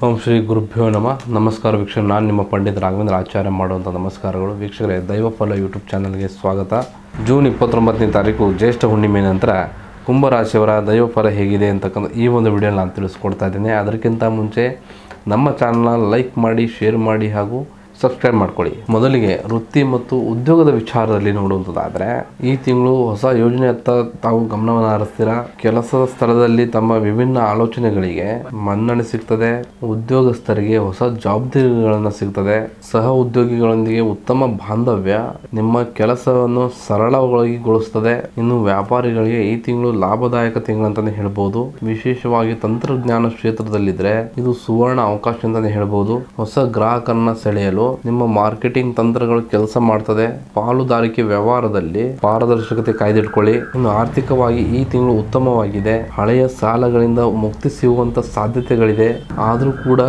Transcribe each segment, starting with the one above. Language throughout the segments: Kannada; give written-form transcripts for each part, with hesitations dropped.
ಓಂ ಶ್ರೀ ಗುರುಭ್ಯೋ ನಮಃ. ನಮಸ್ಕಾರ ವೀಕ್ಷಕರು, ನಾನು ನಿಮ್ಮ ಪಂಡಿತ ರಾಘವೇಂದ್ರ ಆಚಾರ್ಯ ಮಾಡುವಂಥ ನಮಸ್ಕಾರಗಳು. ವೀಕ್ಷಕರೇ, ದೈವಫಲ ಯೂಟ್ಯೂಬ್ ಚಾನಲ್ಗೆ ಸ್ವಾಗತ. ಜೂನ್ 29ನೇ ತಾರೀಕು ಜ್ಯೇಷ್ಠ ಹುಣ್ಣಿಮೆ ನಂತರ ಕುಂಭರಾಶಿಯವರ ದೈವಫಲ ಹೇಗಿದೆ ಅಂತಕ್ಕಂಥ ಈ ಒಂದು ವಿಡಿಯೋ ನಾನು ತಿಳಿಸ್ಕೊಡ್ತಾ ಇದ್ದೇನೆ. ಅದಕ್ಕಿಂತ ಮುಂಚೆ ನಮ್ಮ ಚಾನಲ್ನ ಲೈಕ್ ಮಾಡಿ, ಶೇರ್ ಮಾಡಿ ಹಾಗೂ ಸಬ್ಸ್ಕ್ರೈಬ್ ಮಾಡ್ಕೊಳ್ಳಿ. ಮೊದಲಿಗೆ ವೃತ್ತಿ ಮತ್ತು ಉದ್ಯೋಗದ ವಿಚಾರದಲ್ಲಿ ನೋಡುವಂಥದ್ದಾದರೆ, ಈ ತಿಂಗಳು ಹೊಸ ಯೋಜನೆಯತ್ತ ತಾವು ಗಮನವನ್ನು ಹರಿಸ್ತೀರಾ. ಕೆಲಸದ ಸ್ಥಳದಲ್ಲಿ ತಮ್ಮ ವಿಭಿನ್ನ ಆಲೋಚನೆಗಳಿಗೆ ಮನ್ನಣೆ ಸಿಗ್ತದೆ. ಉದ್ಯೋಗಸ್ಥರಿಗೆ ಹೊಸ ಜವಾಬ್ದಾರಿಗಳನ್ನು ಸಿಗ್ತದೆ. ಸಹ ಉದ್ಯೋಗಿಗಳೊಂದಿಗೆ ಉತ್ತಮ ಬಾಂಧವ್ಯ ನಿಮ್ಮ ಕೆಲಸವನ್ನು ಸರಳಗೊಳಿಸುತ್ತದೆ. ಇನ್ನು ವ್ಯಾಪಾರಿಗಳಿಗೆ ಈ ತಿಂಗಳು ಲಾಭದಾಯಕ ತಿಂಗಳಂತಾನೆ ಹೇಳ್ಬೋದು. ವಿಶೇಷವಾಗಿ ತಂತ್ರಜ್ಞಾನ ಕ್ಷೇತ್ರದಲ್ಲಿದ್ರೆ ಇದು ಸುವರ್ಣ ಅವಕಾಶ ಅಂತಾನೆ ಹೇಳ್ಬೋದು. ಹೊಸ ಗ್ರಾಹಕರನ್ನ ಸೆಳೆಯಲು ನಿಮ್ಮ ಮಾರ್ಕೆಟಿಂಗ್ ತಂತ್ರಗಳು ಕೆಲಸ ಮಾಡ್ತದೆ. ಪಾಲುದಾರಿಕೆ ವ್ಯವಹಾರದಲ್ಲಿ ಪಾರದರ್ಶಕತೆ ಕಾಯ್ದಿಟ್ಕೊಳ್ಳಿ. ಇನ್ನು ಆರ್ಥಿಕವಾಗಿ ಈ ತಿಂಗಳು ಉತ್ತಮವಾಗಿದೆ. ಹಳೆಯ ಸಾಲಗಳಿಂದ ಮುಕ್ತಿ ಸಿಗುವಂತ ಸಾಧ್ಯತೆಗಳಿದೆ. ಆದರೂ ಕೂಡ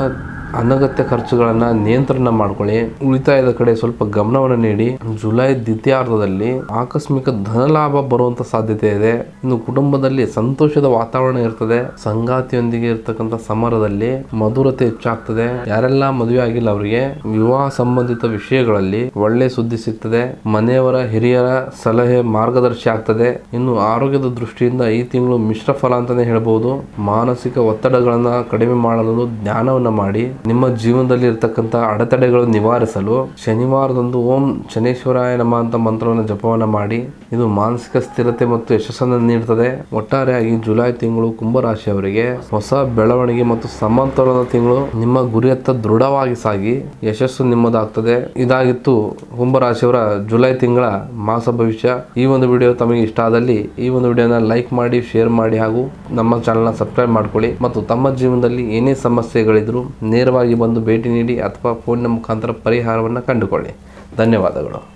ಅನಗತ್ಯ ಖರ್ಚುಗಳನ್ನು ನಿಯಂತ್ರಣ ಮಾಡ್ಕೊಳ್ಳಿ. ಉಳಿತಾಯದ ಕಡೆ ಸ್ವಲ್ಪ ಗಮನವನ್ನು ನೀಡಿ. ಜುಲೈ ದ್ವಿತೀಯಾರ್ಧದಲ್ಲಿ ಆಕಸ್ಮಿಕ ಧನ ಲಾಭ ಬರುವಂತ ಸಾಧ್ಯತೆ ಇದೆ. ಇನ್ನು ಕುಟುಂಬದಲ್ಲಿ ಸಂತೋಷದ ವಾತಾವರಣ ಇರ್ತದೆ. ಸಂಗಾತಿಯೊಂದಿಗೆ ಇರ್ತಕ್ಕಂಥ ಸಮರದಲ್ಲಿ ಮಧುರತೆ ಹೆಚ್ಚಾಗ್ತದೆ. ಯಾರೆಲ್ಲ ಮದುವೆ ಆಗಿಲ್ಲ ಅವರಿಗೆ ವಿವಾಹ ಸಂಬಂಧಿತ ವಿಷಯಗಳಲ್ಲಿ ಒಳ್ಳೆ ಸುದ್ದಿ ಸಿಗ್ತದೆ. ಮನೆಯವರ ಹಿರಿಯರ ಸಲಹೆ ಮಾರ್ಗದರ್ಶಿ ಆಗ್ತದೆ. ಇನ್ನು ಆರೋಗ್ಯದ ದೃಷ್ಟಿಯಿಂದ ಈ ತಿಂಗಳು ಮಿಶ್ರ ಫಲ ಅಂತಾನೆ ಹೇಳ್ಬಹುದು. ಮಾನಸಿಕ ಒತ್ತಡಗಳನ್ನ ಕಡಿಮೆ ಮಾಡಲು ಧ್ಯಾನವನ್ನ ಮಾಡಿ. ನಿಮ್ಮ ಜೀವನದಲ್ಲಿ ಇರತಕ್ಕಂಥ ಅಡೆತಡೆಗಳು ನಿವಾರಿಸಲು ಶನಿವಾರದಂದು ಓಂ ಶನೇಶ್ವರಾಯ ನಮಃ ಅಂತ ಮಂತ್ರವನ್ನು ಜಪವನ್ನ ಮಾಡಿ. ಇದು ಮಾನಸಿಕ ಸ್ಥಿರತೆ ಮತ್ತು ಯಶಸ್ಸನ್ನು ನೀಡುತ್ತದೆ. ಒಟ್ಟಾರೆಯಾಗಿ ಜುಲೈ ತಿಂಗಳು ಕುಂಭರಾಶಿಯವರಿಗೆ ಹೊಸ ಬೆಳವಣಿಗೆ ಮತ್ತು ಸಮತೋಲನ ತಿಂಗಳು. ನಿಮ್ಮ ಗುರಿಯತ್ತ ದೃಢವಾಗಿ ಸಾಗಿ ಯಶಸ್ಸು ನಿಮ್ಮದಾಗ್ತದೆ. ಇದಾಗಿತ್ತು ಕುಂಭರಾಶಿಯವರ ಜುಲೈ ತಿಂಗಳ ಮಾಸ ಭವಿಷ್ಯ. ಈ ಒಂದು ವಿಡಿಯೋ ತಮಗೆ ಇಷ್ಟ ಆದಲ್ಲಿ ಈ ಒಂದು ವಿಡಿಯೋನ ಲೈಕ್ ಮಾಡಿ, ಶೇರ್ ಮಾಡಿ ಹಾಗೂ ನಮ್ಮ ಚಾನಲ್ನ ಸಬ್ಸ್ಕ್ರೈಬ್ ಮಾಡ್ಕೊಳ್ಳಿ. ಮತ್ತು ತಮ್ಮ ಜೀವನದಲ್ಲಿ ಏನೇ ಸಮಸ್ಯೆಗಳಿದ್ರು ನೇರವಾಗಿ ಬಂದು ಭೇಟಿ ನೀಡಿ ಅಥವಾ ಫೋನ್ನ ಮುಖಾಂತರ ಪರಿಹಾರವನ್ನು ಕಂಡುಕೊಳ್ಳಿ. ಧನ್ಯವಾದಗಳು.